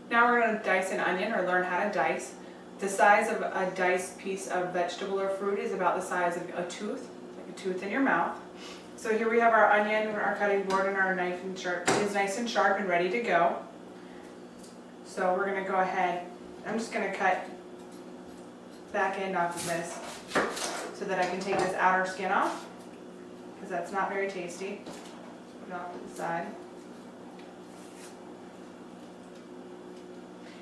Now we're going to dice an onion, or learn how to dice. The size of a diced piece of vegetable or fruit is about the size of a tooth, like a tooth in your mouth. So here we have our onion, our cutting board, and our knife is nice and sharp and ready to go. So we're going to go ahead, I'm just going to cut back end off of this so that I can take this outer skin off, because that's not very tasty. Put it off to the side.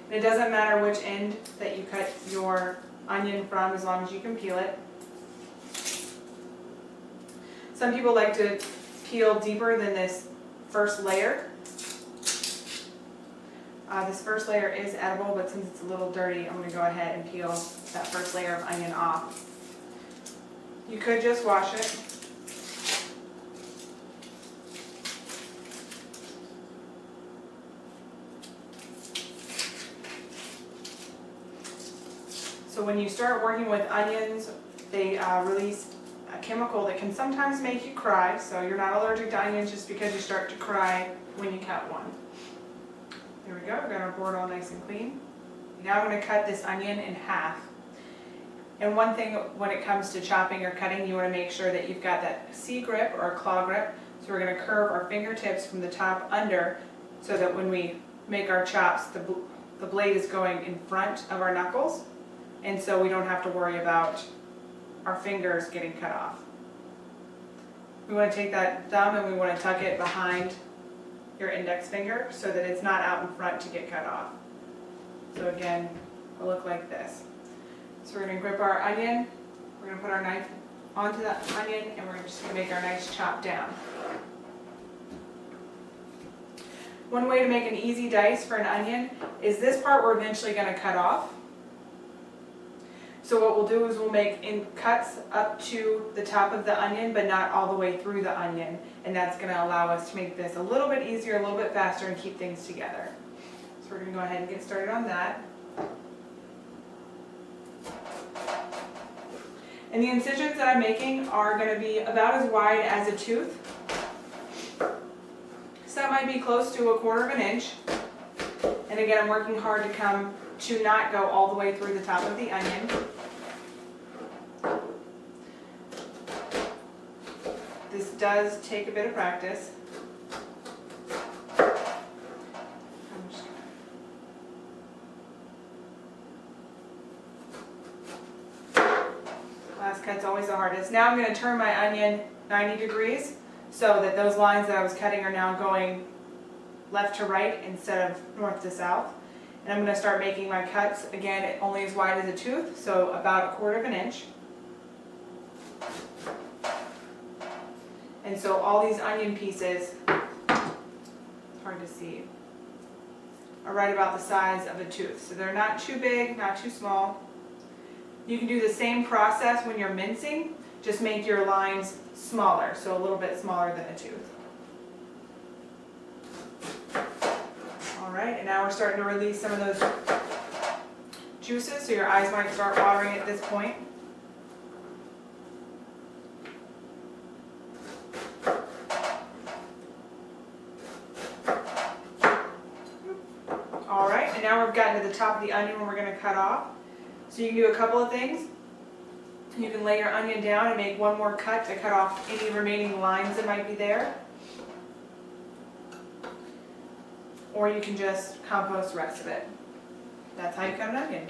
And it doesn't matter which end that you cut your onion from, as long as you can peel it. Some people like to peel deeper than this first layer. This first layer is edible, but since it's a little dirty, I'm going to go ahead and peel that first layer of onion off. You could just wash it. So when you start working with onions, they release a chemical that can sometimes make you cry. So you're not allergic to onions just because you start to cry when you cut one. There we go, we've got our board all nice and clean. Now I'm going to cut this onion in half. And one thing when it comes to chopping or cutting, you want to make sure that you've got that C grip or claw grip. So we're going to curve our fingertips from the top under, so that when we make our chops, the blade is going in front of our knuckles. And so we don't have to worry about our fingers getting cut off. We want to take that thumb and we want to tuck it behind your index finger so that it's not out in front to get cut off. So again, it'll look like this. So we're going to grip our onion, we're going to put our knife onto the onion, and we're just going to make our nice chop down. One way to make an easy dice for an onion is this part we're eventually going to cut off. So what we'll do is we'll make cuts up to the top of the onion, but not all the way through the onion. And that's going to allow us to make this a little bit easier, a little bit faster, and keep things together. So we're going to go ahead and get started on that. And the incisions that I'm making are going to be about as wide as a tooth. Some might be close to 1/4 of an inch. And again, I'm working hard to not go all the way through the top of the onion. This does take a bit of practice. Last cut's always the hardest. Now I'm going to turn my onion 90 degrees so that those lines that I was cutting are now going left to right instead of north to south. And I'm going to start making my cuts, again, only as wide as a tooth, so about 1/4 of an inch. And so all these onion pieces, it's hard to see, are right about the size of a tooth. So they're not too big, not too small. You can do the same process when you're mincing, just make your lines smaller, so a little bit smaller than a tooth. Alright, and now we're starting to release some of those juices, so your eyes might start watering at this point. Alright, and now we've gotten to the top of the onion where we're going to cut off. So you can do a couple of things. You can lay your onion down and make one more cut to cut off any remaining lines that might be there. Or you can just compost the rest of it. That's how you cut an onion.